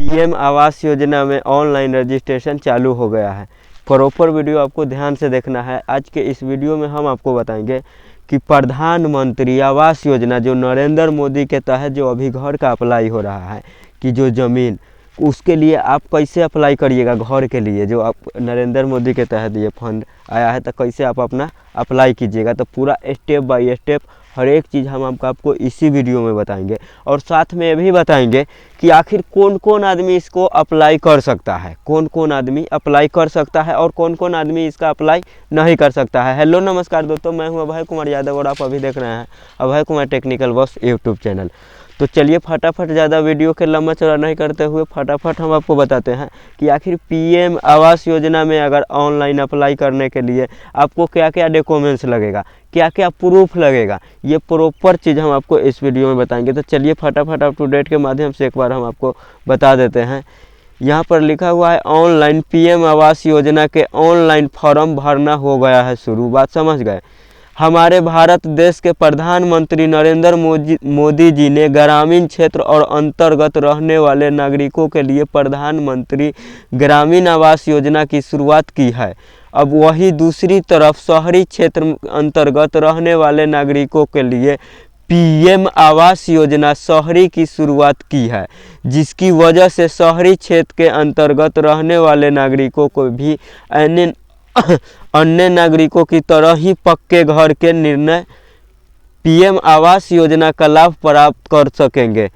PM Awas Yojana में online registration चालू हो गया है। प्रॉपर वीडियो आपको ध्यान से देखना है। आज के इस वीडियो में हम आपको बताएंगे कि प्रधानमंत्री आवास योजना जो नरेंद्र मोदी के तहत जो अभी घर का अप्लाई हो रहा है कि जो ज़मीन उसके लिए आप कैसे अप्लाई करिएगा। घर के लिए जो आप नरेंद्र मोदी के तहत ये फंड आया है तो कैसे आप अपना अप्लाई कीजिएगा, तो पूरा स्टेप बाय स्टेप हर एक चीज़ हम आपको इसी वीडियो में बताएंगे। और साथ में ये भी बताएंगे कि आखिर कौन कौन आदमी इसको अप्लाई कर सकता है, कौन कौन आदमी अप्लाई कर सकता है और कौन कौन आदमी इसका अप्लाई नहीं कर सकता है। हेलो नमस्कार दोस्तों, मैं हूं अभय कुमार यादव और आप अभी देख रहे हैं Abhay Kumar technical boss YouTube channel. तो चलिए फटाफट ज़्यादा वीडियो के लंबा चौड़ा नहीं करते हुए फटाफट हम आपको बताते हैं कि आखिर पीएम आवास योजना में अगर ऑनलाइन अप्लाई करने के लिए आपको क्या क्या डॉक्यूमेंट्स लगेगा, क्या क्या प्रूफ लगेगा, ये प्रॉपर चीज़ हम आपको इस वीडियो में बताएंगे। तो चलिए फटाफट अप टू डेट के माध्यम से एक बार हम आपको बता देते हैं। यहाँ पर लिखा हुआ है ऑनलाइन पीएम आवास योजना के ऑनलाइन फॉर्म भरना हो गया है शुरू। बात समझ गए। हमारे भारत देश के प्रधानमंत्री नरेंद्र मोदी जी ने ग्रामीण क्षेत्र और अंतर्गत रहने वाले नागरिकों के लिए प्रधानमंत्री ग्रामीण आवास योजना की शुरुआत की है। अब वही दूसरी तरफ शहरी क्षेत्र अंतर्गत रहने वाले नागरिकों के लिए पीएम आवास योजना शहरी की शुरुआत की है, जिसकी वजह से शहरी क्षेत्र के अंतर्गत रहने वाले नागरिकों को भी अन्य नागरिकों की तरह ही पक्के घर के निर्णय पीएम आवास योजना का लाभ प्राप्त कर सकेंगे।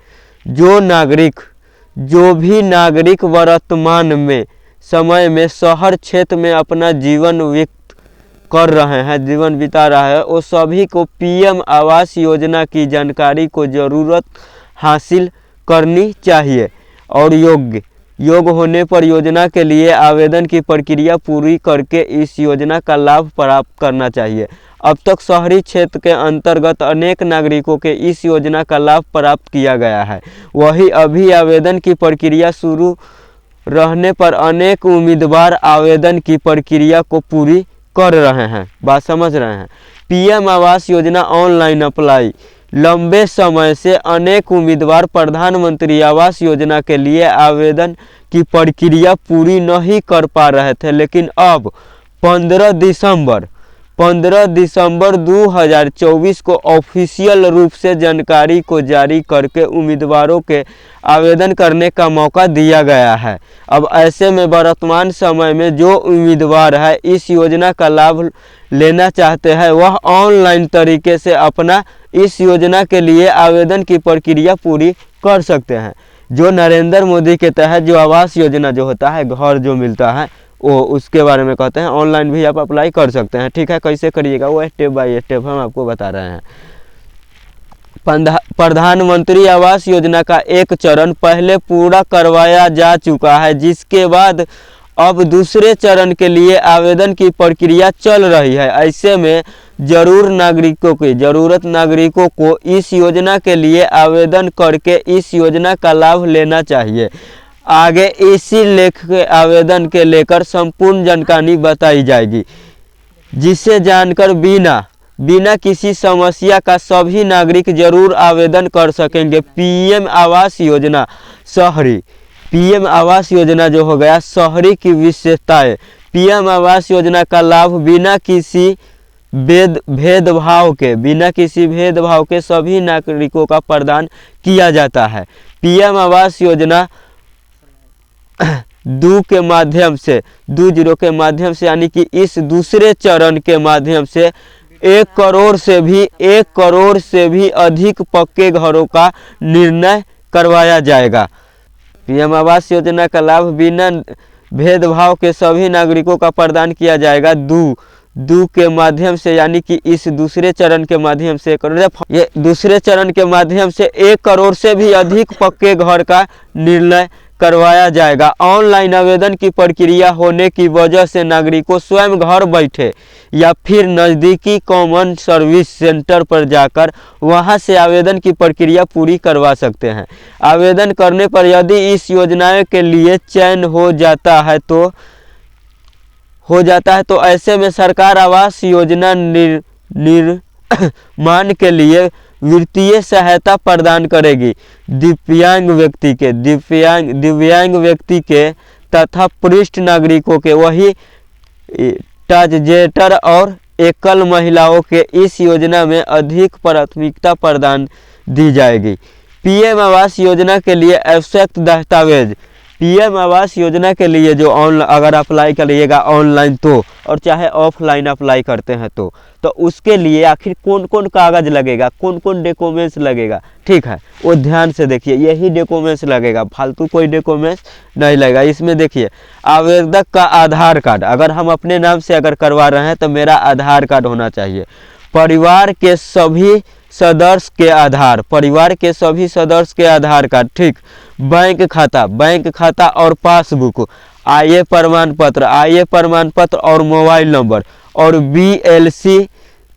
जो भी नागरिक वर्तमान में समय में शहर क्षेत्र में अपना जीवन व्यक्त कर रहे हैं, जीवन बिता रहा है, वो सभी को पीएम आवास योजना की जानकारी को जरूरत हासिल करनी चाहिए और योग्य होने पर योजना के लिए आवेदन की प्रक्रिया पूरी करके इस योजना का लाभ प्राप्त करना चाहिए। अब तक शहरी क्षेत्र के अंतर्गत अनेक नागरिकों के इस योजना का लाभ प्राप्त किया गया है। वही अभी आवेदन की प्रक्रिया शुरू रहने पर अनेक उम्मीदवार आवेदन की प्रक्रिया को पूरी कर रहे हैं। बात समझ रहे हैं। PM Awas Yojana online apply. लंबे समय से अनेक उम्मीदवार प्रधानमंत्री आवास योजना के लिए आवेदन की प्रक्रिया पूरी नहीं कर पा रहे थे, लेकिन अब 15 दिसंबर 2024 को ऑफिशियल रूप से जानकारी को जारी करके उम्मीदवारों के आवेदन करने का मौका दिया गया है। अब ऐसे में वर्तमान समय में जो उम्मीदवार है इस योजना का लाभ लेना चाहते हैं वह ऑनलाइन तरीके से अपना इस योजना के लिए आवेदन की प्रक्रिया पूरी कर सकते हैं। जो नरेंद्र मोदी के तहत जो आवास योजना जो होता है, घर जो मिलता है, वो उसके बारे में कहते हैं ऑनलाइन भी आप अप्लाई कर सकते हैं। ठीक है, कैसे करिएगा वो स्टेप बाय स्टेप हम आपको बता रहे हैं। प्रधानमंत्री आवास योजना का एक चरण पहले पूरा करवाया जा चुका है, जिसके बाद अब दूसरे चरण के लिए आवेदन की प्रक्रिया चल रही है। ऐसे में जरूरत नागरिकों को इस योजना के लिए आवेदन करके इस योजना का लाभ लेना चाहिए। आगे इसी लेख के आवेदन के लेकर संपूर्ण जानकारी बताई जाएगी, जिसे जानकर बिना किसी समस्या का सभी नागरिक जरूर आवेदन कर सकेंगे। पीएम आवास योजना शहरी। पीएम आवास योजना जो हो गया शहरी की विशेषताएं। पीएम आवास योजना का लाभ बिना किसी भेदभाव के सभी नागरिकों का प्रदान किया जाता है। पीएम आवास योजना 20 के माध्यम से यानी कि इस दूसरे चरण के माध्यम से 1 करोड़ से भी अधिक पक्के घरों का निर्णय करवाया जाएगा। पीएम आवास योजना का लाभ बिना भेदभाव के सभी नागरिकों का प्रदान किया जाएगा। दू के माध्यम से यानी कि इस दूसरे चरण के माध्यम से ये दूसरे चरण के माध्यम से 1 करोड़ से भी अधिक पक्के घर का निर्णय करवाया जाएगा। ऑनलाइन आवेदन की प्रक्रिया होने की वजह से नागरिकों स्वयं घर बैठे या फिर नज़दीकी कॉमन सर्विस सेंटर पर जाकर वहां से आवेदन की प्रक्रिया पूरी करवा सकते हैं। आवेदन करने पर यदि इस योजना के लिए चयन हो जाता है तो ऐसे में सरकार आवास योजना निर्माण के लिए वित्तीय सहायता प्रदान करेगी दिव्यांग व्यक्ति के तथा वरिष्ठ नागरिकों के, वही ट्रांसजेंडर और एकल महिलाओं के इस योजना में अधिक प्राथमिकता प्रदान दी जाएगी। पीएम आवास योजना के लिए आवश्यक दस्तावेज, पीएम आवास योजना के लिए जो अगर अप्लाई करिएगा ऑनलाइन तो, और चाहे ऑफलाइन अप्लाई करते हैं तो उसके लिए आखिर कौन कौन कागज़ लगेगा, कौन कौन डॉक्यूमेंट्स लगेगा, ठीक है, वो ध्यान से देखिए। यही डॉक्यूमेंट्स लगेगा, फालतू कोई डॉक्यूमेंट्स नहीं लगेगा। इसमें देखिए आवेदक का आधार कार्ड, अगर हम अपने नाम से अगर करवा रहे हैं तो मेरा आधार कार्ड होना चाहिए। परिवार के सभी सदस्य के आधार कार्ड, ठीक। बैंक खाता और पासबुक, आय प्रमाण पत्र और मोबाइल नंबर, और बीएलसी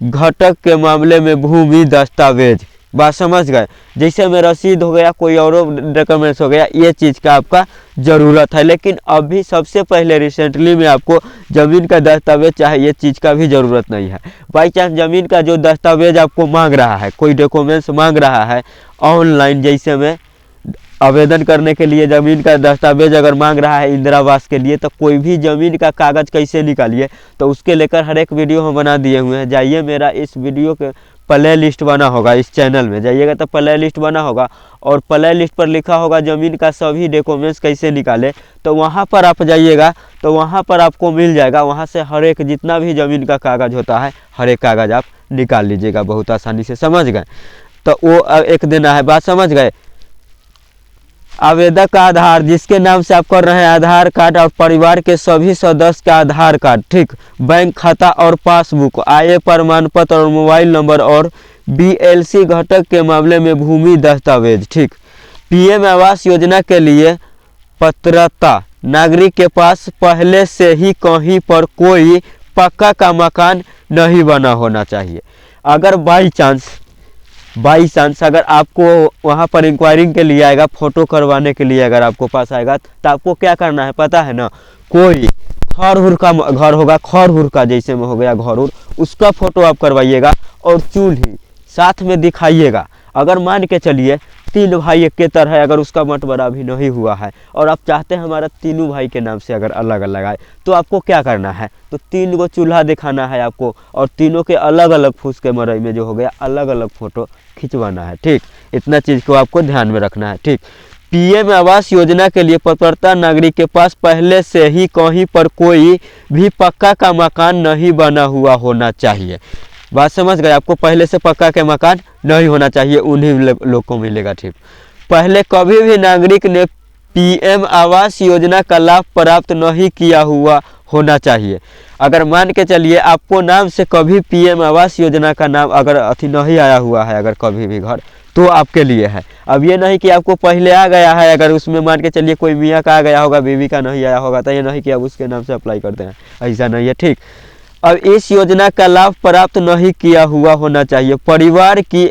घटक के मामले में भूमि दस्तावेज। बात समझ गए? जैसे में रसीद हो गया, कोई और डॉक्यूमेंट्स हो गया, ये चीज़ का आपका ज़रूरत है। लेकिन अभी सबसे पहले रिसेंटली में आपको ज़मीन का दस्तावेज चाहे, ये चीज़ का भी ज़रूरत नहीं है। बाई चांस ज़मीन का जो दस्तावेज आपको मांग रहा है, कोई डॉक्यूमेंट्स मांग रहा है ऑनलाइन, जैसे में आवेदन करने के लिए ज़मीन का दस्तावेज अगर मांग रहा है इंदिरा आवास के लिए, तो कोई भी ज़मीन का कागज़ कैसे निकालिए, तो उसके लेकर हर एक वीडियो हम बना दिए हुए हैं। जाइए, मेरा इस वीडियो के प्ले लिस्ट बना होगा, इस चैनल में जाइएगा तो प्ले लिस्ट बना होगा, और प्ले लिस्ट पर लिखा होगा ज़मीन का सभी डॉक्यूमेंट्स कैसे निकाले, तो वहाँ पर आप जाइएगा तो वहाँ पर आपको मिल जाएगा। वहाँ से हर एक जितना भी ज़मीन का कागज़ होता है, हर एक कागज़ आप निकाल लीजिएगा बहुत आसानी से। समझ गए? तो वो एक देना है। बात समझ गए? आवेदक का आधार, जिसके नाम से आप कर रहे हैं, आधार कार्ड, और परिवार के सभी सदस्य का आधार कार्ड, ठीक। बैंक खाता और पासबुक, आय प्रमाण पत्र और मोबाइल नंबर, और बीएलसी घटक के मामले में भूमि दस्तावेज, ठीक। पीएम आवास योजना के लिए पात्रता, नागरिक के पास पहले से ही कहीं पर कोई पक्का का मकान नहीं बना होना चाहिए। अगर बाई चांस अगर आपको वहाँ पर इंक्वायरिंग के लिए आएगा, फ़ोटो करवाने के लिए अगर आपको पास आएगा, तो आपको क्या करना है पता है ना? कोई खर का घर होगा, खर का जैसे में हो गया घर, उसका फ़ोटो आप करवाइएगा, और चूल्ही साथ में दिखाइएगा। अगर मान के चलिए 3 भाई एक के तरह है, अगर उसका बंटवारा भी नहीं हुआ है और आप चाहते हैं हमारा तीनों भाई के नाम से अगर अलग अलग आए, तो आपको क्या करना है? तो 3 गो चूल्हा दिखाना है आपको, और तीनों के अलग अलग फूस के मरई में जो हो गया अलग अलग फ़ोटो खिंचवाना है, ठीक। इतना चीज़ को आपको ध्यान में रखना है, ठीक। पीएम आवास योजना के लिए पात्रता, नागरिक के पास पहले से ही कहीं पर कोई भी पक्का का मकान नहीं बना हुआ होना चाहिए। बात समझ गए? आपको पहले से पक्का के मकान नहीं होना चाहिए, उन्हीं लोग को मिलेगा, ठीक। पहले कभी भी नागरिक ने पीएम आवास योजना का लाभ प्राप्त नहीं किया हुआ होना चाहिए। अगर मान के चलिए आपको नाम से कभी पीएम आवास योजना का नाम अगर नहीं आया हुआ है, अगर कभी भी घर, तो आपके लिए है। अब ये नहीं कि आपको पहले आ गया है, अगर उसमें मान के चलिए कोई मियाँ का आ गया होगा, बीवी का नहीं आया होगा, तो ये नहीं कि आप उसके नाम से अप्लाई करते हैं, ऐसा नहीं है, ठीक। अब इस योजना का लाभ प्राप्त नहीं किया हुआ होना चाहिए। परिवार की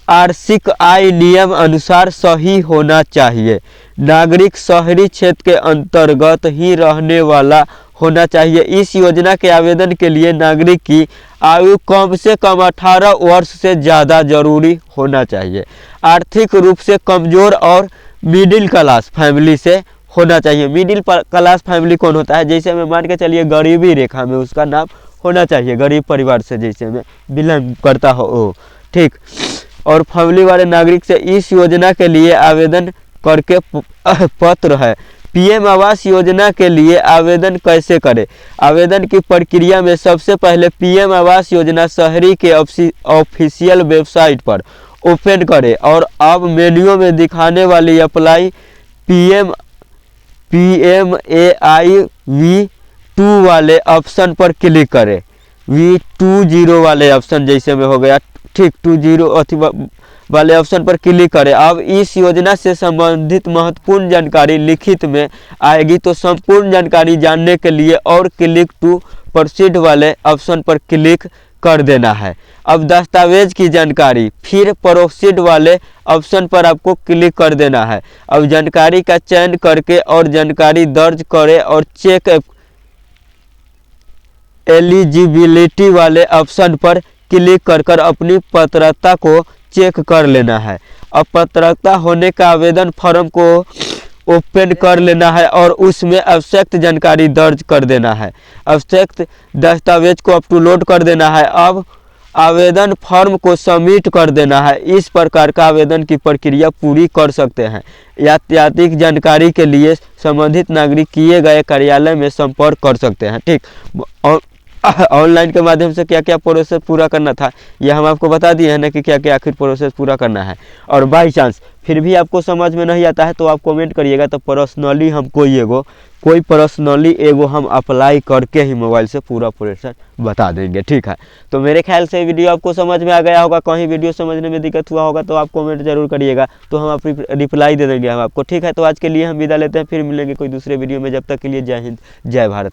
आर्थिक आय नियम अनुसार सही होना चाहिए। नागरिक शहरी क्षेत्र के अंतर्गत ही रहने वाला होना चाहिए। इस योजना के आवेदन के लिए नागरिक की आयु कम से कम 18 वर्ष से ज़्यादा जरूरी होना चाहिए। आर्थिक रूप से कमज़ोर और मिडिल क्लास फैमिली से होना चाहिए। मिडिल क्लास फैमिली कौन होता है? जैसे में मान के चलिए गरीबी रेखा में उसका नाम होना चाहिए, गरीब परिवार से जैसे में बिलोंग करता हो, ठीक। और फैमिली वाले नागरिक से इस योजना के लिए आवेदन करके पत्र है। पीएम आवास योजना के लिए आवेदन कैसे करें? आवेदन की प्रक्रिया में सबसे पहले पीएम आवास योजना शहरी के ऑफिशियल वेबसाइट पर ओपन करें, और अब मेन्यू में दिखाने वाली अप्लाई PMAI V2 वाले ऑप्शन पर क्लिक करें। V20 वाले ऑप्शन जैसे में हो गया, ठीक, 20 वाले ऑप्शन पर क्लिक करें। अब इस योजना से संबंधित महत्वपूर्ण जानकारी लिखित में आएगी, तो संपूर्ण जानकारी जानने के लिए और क्लिक टू प्रोसीड वाले ऑप्शन पर क्लिक कर देना है। अब दस्तावेज की जानकारी, फिर प्रोसीड वाले ऑप्शन पर आपको क्लिक कर देना है। अब जानकारी का चयन करके और जानकारी दर्ज करें, और चेक एलिजिबिलिटी वाले ऑप्शन पर क्लिक कर अपनी पात्रता को चेक कर लेना है। अपात्रता होने का आवेदन फॉर्म को ओपन कर लेना है और उसमें आवश्यक जानकारी दर्ज कर देना है। आवश्यक दस्तावेज को अपलोड कर देना है। अब आवेदन फॉर्म को सबमिट कर देना है। इस प्रकार का आवेदन की प्रक्रिया पूरी कर सकते हैं। यातायातिक जानकारी के लिए संबंधित नागरिक किए गए कार्यालय में संपर्क कर सकते हैं। ठीक, ऑनलाइन के माध्यम से क्या क्या प्रोसेस पूरा करना था यह हम आपको बता दिए हैं ना कि क्या क्या आखिर प्रोसेस पूरा करना है। और बाई चांस फिर भी आपको समझ में नहीं आता है तो आप कमेंट करिएगा, तो पर्सनली हम कोई पर्सनली हम अप्लाई करके ही मोबाइल से पूरा प्रोसेस बता देंगे। ठीक है, तो मेरे ख्याल से वीडियो आपको समझ में आ गया होगा। कहीं वीडियो समझने में दिक्कत हुआ होगा तो आप कमेंट जरूर करिएगा, तो हम आप रिप्लाई दे देंगे हम आपको। ठीक है, तो आज के लिए हम विदा लेते हैं, फिर मिलेंगे कोई दूसरे वीडियो में। जब तक के लिए जय हिंद, जय भारत।